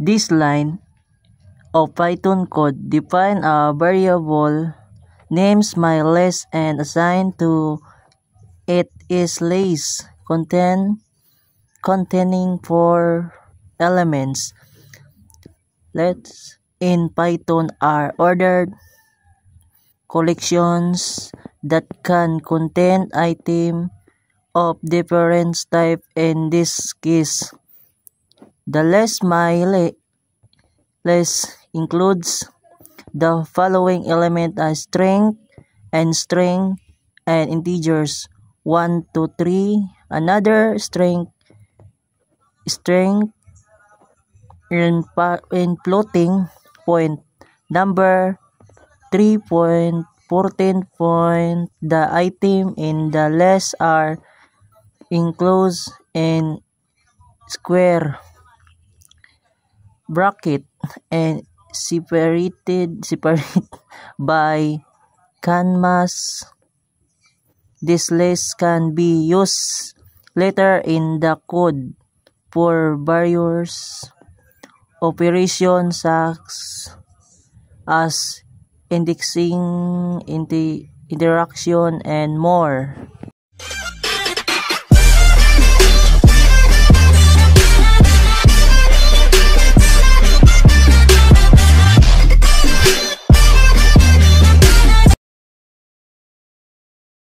This line of Python code define a variable, names my list, and assign to it is list containing 4 elements. Lists in Python are ordered collections that can contain items of different type. In this case, the list includes the following element as string and integers 1 to 3, another string in floating point number 3.14 point. The item in the list are enclosed in square bracket and separated by commas. This list can be used later in the code for various operations such as indexing, interaction, and more.